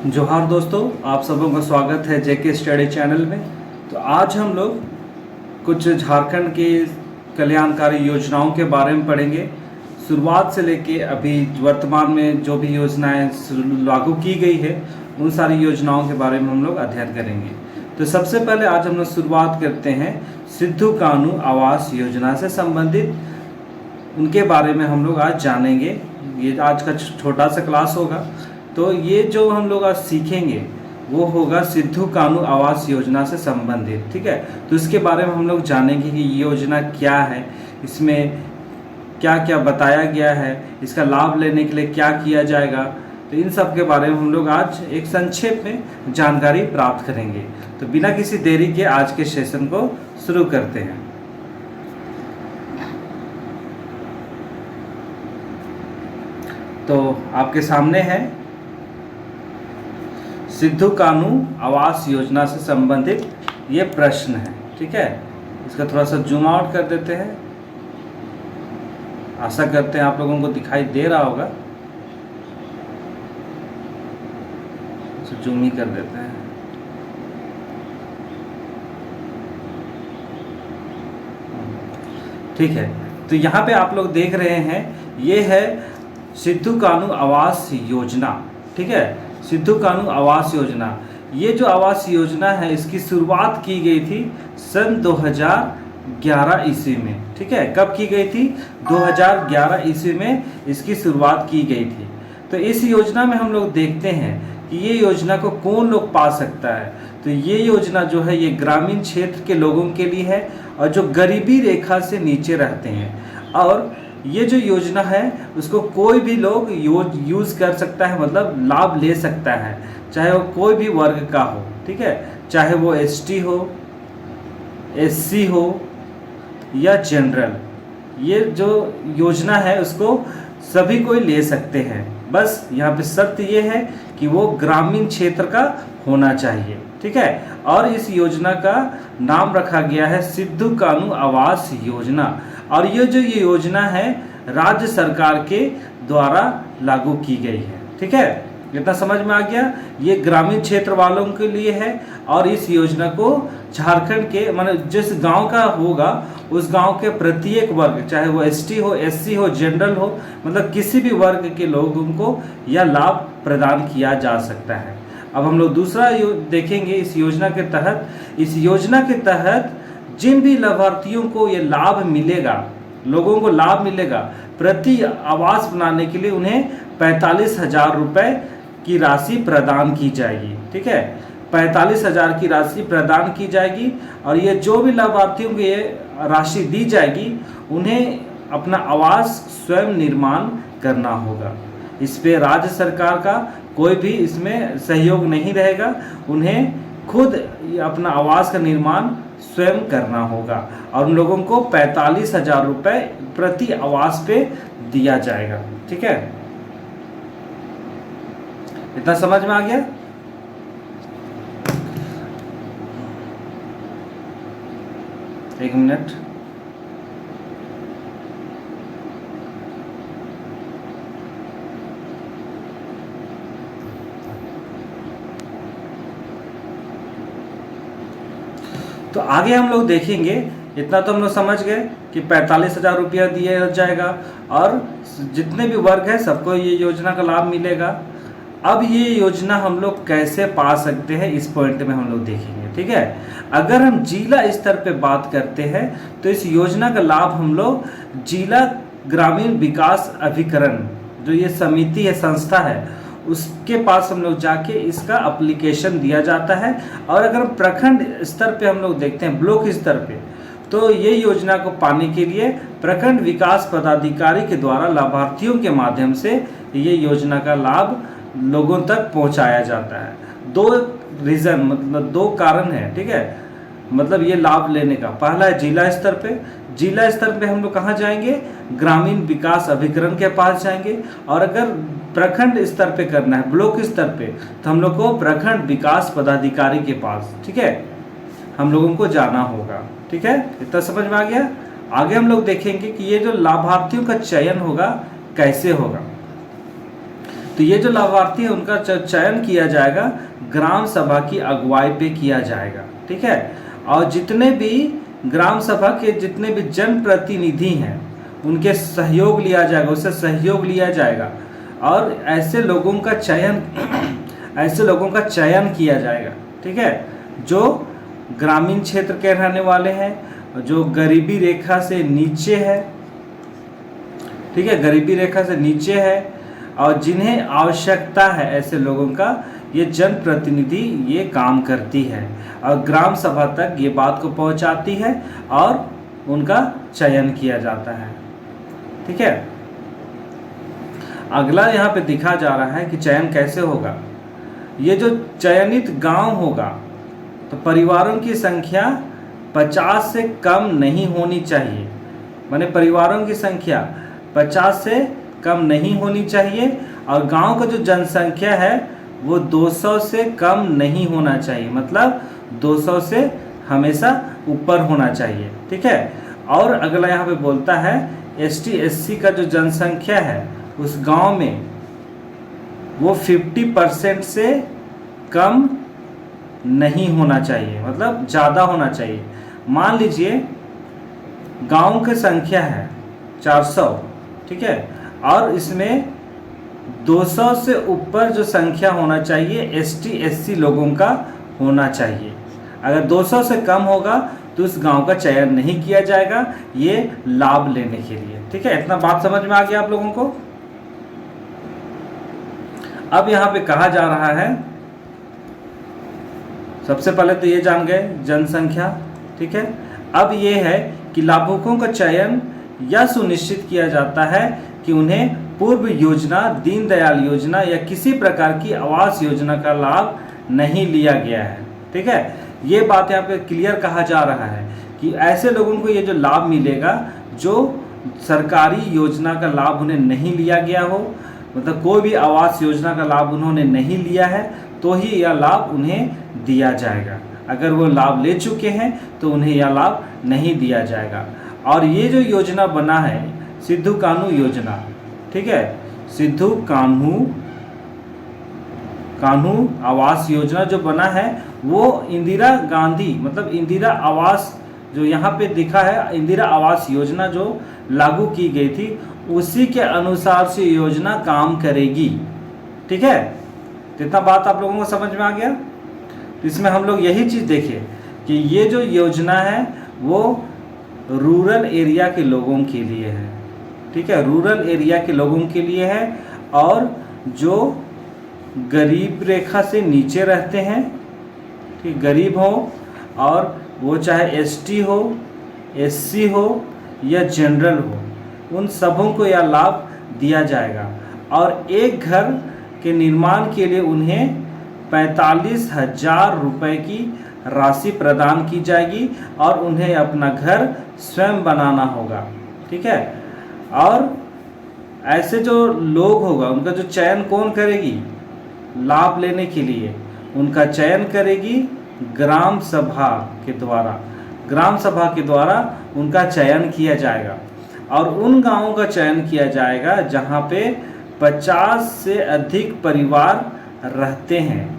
जोहार दोस्तों, आप सबों का स्वागत है जेके स्टडी चैनल में। तो आज हम लोग कुछ झारखंड के कल्याणकारी योजनाओं के बारे में पढ़ेंगे। शुरुआत से लेके अभी वर्तमान में जो भी योजनाएं लागू की गई है उन सारी योजनाओं के बारे में हम लोग अध्ययन करेंगे। तो सबसे पहले आज हम लोग शुरुआत करते हैं सिद्धू कान्हू आवास योजना से संबंधित, उनके बारे में हम लोग आज जानेंगे। ये आज का छोटा सा क्लास होगा। तो ये जो हम लोग आज सीखेंगे वो होगा सिद्धू कान्हू आवास योजना से संबंधित, ठीक है। तो इसके बारे में हम लोग जानेंगे कि ये योजना क्या है, इसमें क्या क्या बताया गया है, इसका लाभ लेने के लिए क्या किया जाएगा। तो इन सब के बारे में हम लोग आज एक संक्षेप में जानकारी प्राप्त करेंगे। तो बिना किसी देरी के आज के सेशन को शुरू करते हैं। तो आपके सामने है सिद्धू कान्हू आवास योजना से संबंधित ये प्रश्न है, ठीक है। इसका थोड़ा सा जूम आउट कर देते हैं। आशा करते हैं आप लोगों को दिखाई दे रहा होगा। इसे जूम ही कर देते हैं। ठीक है, तो यहाँ पे आप लोग देख रहे हैं ये है सिद्धू कान्हू आवास योजना, ठीक है। सिद्धू कान्हू आवास योजना, ये जो आवास योजना है इसकी शुरुआत की गई थी सन 2011 ईस्वी में, ठीक है। कब की गई थी? 2011 ईस्वी में इसकी शुरुआत की गई थी। तो इस योजना में हम लोग देखते हैं कि ये योजना को कौन लोग पा सकता है। तो ये योजना जो है ये ग्रामीण क्षेत्र के लोगों के लिए है और जो गरीबी रेखा से नीचे रहते हैं। और ये जो योजना है उसको कोई भी लोग यूज़ कर सकता है, मतलब लाभ ले सकता है, चाहे वो कोई भी वर्ग का हो, ठीक है। चाहे वो एसटी हो, एससी हो या जनरल, ये जो योजना है उसको सभी कोई ले सकते हैं। बस यहाँ पे शर्त ये है कि वो ग्रामीण क्षेत्र का होना चाहिए, ठीक है। और इस योजना का नाम रखा गया है सिद्धू कान्हू आवास योजना। और ये योजना है राज्य सरकार के द्वारा लागू की गई है, ठीक है। इतना समझ में आ गया। ये ग्रामीण क्षेत्र वालों के लिए है और इस योजना को झारखंड के मतलब जिस गांव का होगा उस गांव के प्रत्येक वर्ग, चाहे वो एसटी हो, एससी हो, जनरल हो, मतलब किसी भी वर्ग के लोगों को यह लाभ प्रदान किया जा सकता है। अब हम लोग दूसरा देखेंगे इस योजना के तहत। इस योजना के तहत जिन भी लाभार्थियों को ये लाभ मिलेगा, लोगों को लाभ मिलेगा, प्रति आवास बनाने के लिए उन्हें 45,000 रुपये की राशि प्रदान की जाएगी, ठीक है। 45,000 की राशि प्रदान की जाएगी और ये जो भी लाभार्थियों को ये राशि दी जाएगी उन्हें अपना आवास स्वयं निर्माण करना होगा। इस पे राज्य सरकार का कोई भी इसमें सहयोग नहीं रहेगा, उन्हें खुद अपना आवास का निर्माण स्वयं करना होगा और उन लोगों को 45,000 रुपये प्रति आवास पे दिया जाएगा, ठीक है। इतना समझ में आ गया। एक मिनट। तो आगे हम लोग देखेंगे। इतना तो हम लोग समझ गए कि 45,000 रुपया दिया जाएगा और जितने भी वर्ग है सबको ये योजना का लाभ मिलेगा। अब ये योजना हम लोग कैसे पा सकते हैं इस पॉइंट में हम लोग देखेंगे, ठीक है। अगर हम जिला स्तर पे बात करते हैं तो इस योजना का लाभ हम लोग जिला ग्रामीण विकास अभिकरण, जो ये समिति है, संस्था है, उसके पास हम लोग जाके इसका एप्लीकेशन दिया जाता है। और अगर प्रखंड स्तर पे हम लोग देखते हैं, ब्लॉक स्तर पे, तो ये योजना को पाने के लिए प्रखंड विकास पदाधिकारी के द्वारा लाभार्थियों के माध्यम से ये योजना का लाभ लोगों तक पहुंचाया जाता है। दो रीज़न, मतलब दो कारण है, ठीक है, मतलब ये लाभ लेने का। पहला है जिला स्तर पे। जिला स्तर पे हम लोग कहाँ जाएंगे? ग्रामीण विकास अभिकरण के पास जाएंगे। और अगर प्रखंड स्तर पे करना है, ब्लॉक स्तर पे, तो हम लोग को प्रखंड विकास पदाधिकारी के पास, ठीक है, हम लोगों को जाना होगा, ठीक है। इतना समझ में आ गया। आगे हम लोग देखेंगे कि ये जो लाभार्थियों का चयन होगा कैसे होगा। तो ये जो लाभार्थी है उनका चयन किया जाएगा ग्राम सभा की अगुवाई पे किया जाएगा, ठीक है। और जितने भी ग्राम सभा के जितने भी जनप्रतिनिधि हैं उनके सहयोग लिया जाएगा, उससे सहयोग लिया जाएगा और ऐसे लोगों का चयन किया जाएगा, ठीक है, जो ग्रामीण क्षेत्र के रहने वाले हैं, जो गरीबी रेखा से नीचे है, ठीक है, गरीबी रेखा से नीचे है और जिन्हें आवश्यकता है, ऐसे लोगों का ये जनप्रतिनिधि ये काम करती है और ग्राम सभा तक ये बात को पहुंचाती है और उनका चयन किया जाता है, ठीक है। अगला यहाँ पे दिखा जा रहा है कि चयन कैसे होगा। ये जो चयनित गांव होगा तो परिवारों की संख्या 50 से कम नहीं होनी चाहिए, माने परिवारों की संख्या 50 से कम नहीं होनी चाहिए और गांव का जो जनसंख्या है वो 200 से कम नहीं होना चाहिए, मतलब 200 से हमेशा ऊपर होना चाहिए, ठीक है। और अगला यहाँ पे बोलता है ST/SC का जो जनसंख्या है उस गांव में वो 50% से कम नहीं होना चाहिए, मतलब ज़्यादा होना चाहिए। मान लीजिए गांव की संख्या है 400, ठीक है, और इसमें 200 से ऊपर जो संख्या होना चाहिए ST/SC लोगों का होना चाहिए। अगर 200 से कम होगा तो उस गांव का चयन नहीं किया जाएगा ये लाभ लेने के लिए, ठीक है। इतना बात समझ में आ गया आप लोगों को। अब यहाँ पे कहा जा रहा है, सबसे पहले तो ये जान गए जनसंख्या, ठीक है। अब ये है कि लाभुकों का चयन यह सुनिश्चित किया जाता है कि उन्हें पूर्व योजना, दीनदयाल योजना या किसी प्रकार की आवास योजना का लाभ नहीं लिया गया है, ठीक है। ये बात यहाँ पे क्लियर कहा जा रहा है कि ऐसे लोगों को ये जो लाभ मिलेगा जो सरकारी योजना का लाभ उन्हें नहीं लिया गया हो, मतलब कोई भी आवास योजना का लाभ उन्होंने नहीं लिया है तो ही यह लाभ उन्हें दिया जाएगा। अगर वो लाभ ले चुके हैं तो उन्हें यह लाभ नहीं दिया जाएगा। और ये जो योजना बना है सिद्धू कान्हू योजना, ठीक है, सिद्धू कान्हू आवास योजना जो बना है वो इंदिरा गांधी, मतलब इंदिरा आवास जो यहाँ पे दिखा है, इंदिरा आवास योजना जो लागू की गई थी उसी के अनुसार से योजना काम करेगी, ठीक है। तो इतना बात आप लोगों को समझ में आ गया। तो इसमें हम लोग यही चीज़ देखें कि ये जो योजना है वो रूरल एरिया के लोगों के लिए है, ठीक है, रूरल एरिया के लोगों के लिए है और जो गरीब रेखा से नीचे रहते हैं, ठीक, गरीब हो और वो चाहे ST हो, SC हो या जनरल हो, उन सबों को यह लाभ दिया जाएगा। और एक घर के निर्माण के लिए उन्हें 45,000 रुपये की राशि प्रदान की जाएगी और उन्हें अपना घर स्वयं बनाना होगा, ठीक है। और ऐसे जो लोग होगा उनका जो चयन कौन करेगी लाभ लेने के लिए, उनका चयन करेगी ग्राम सभा के द्वारा, ग्राम सभा के द्वारा उनका चयन किया जाएगा। और उन गांवों का चयन किया जाएगा जहां पे 50 से अधिक परिवार रहते हैं,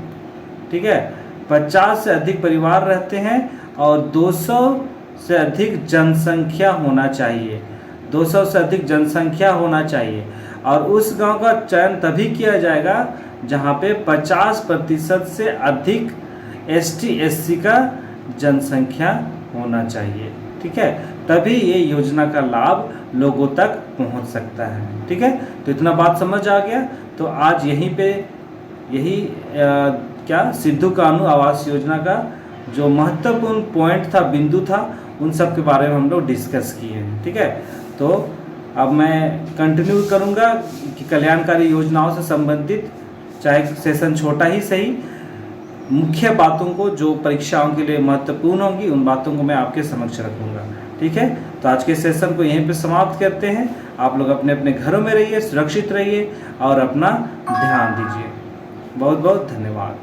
ठीक है, 50 से अधिक परिवार रहते हैं और 200 से अधिक जनसंख्या होना चाहिए, 200 से अधिक जनसंख्या होना चाहिए। और उस गांव का चयन तभी किया जाएगा जहां पे 50% से अधिक ST/SC का जनसंख्या होना चाहिए, ठीक है, तभी ये योजना का लाभ लोगों तक पहुंच सकता है, ठीक है। तो इतना बात समझ आ गया। तो आज यही क्या सिद्धू कान्हू आवास योजना का जो महत्वपूर्ण पॉइंट था, बिंदु था, उन सब के बारे में हम लोग डिस्कस किए हैं, ठीक है। तो अब मैं कंटिन्यू करूँगा कि कल्याणकारी योजनाओं से संबंधित, चाहे सेशन छोटा ही सही, मुख्य बातों को जो परीक्षाओं के लिए महत्वपूर्ण होंगी उन बातों को मैं आपके समक्ष रखूँगा, ठीक है। तो आज के सेशन को यहीं पे समाप्त करते हैं। आप लोग अपने अपने घरों में रहिए, सुरक्षित रहिए और अपना ध्यान दीजिए। बहुत बहुत धन्यवाद।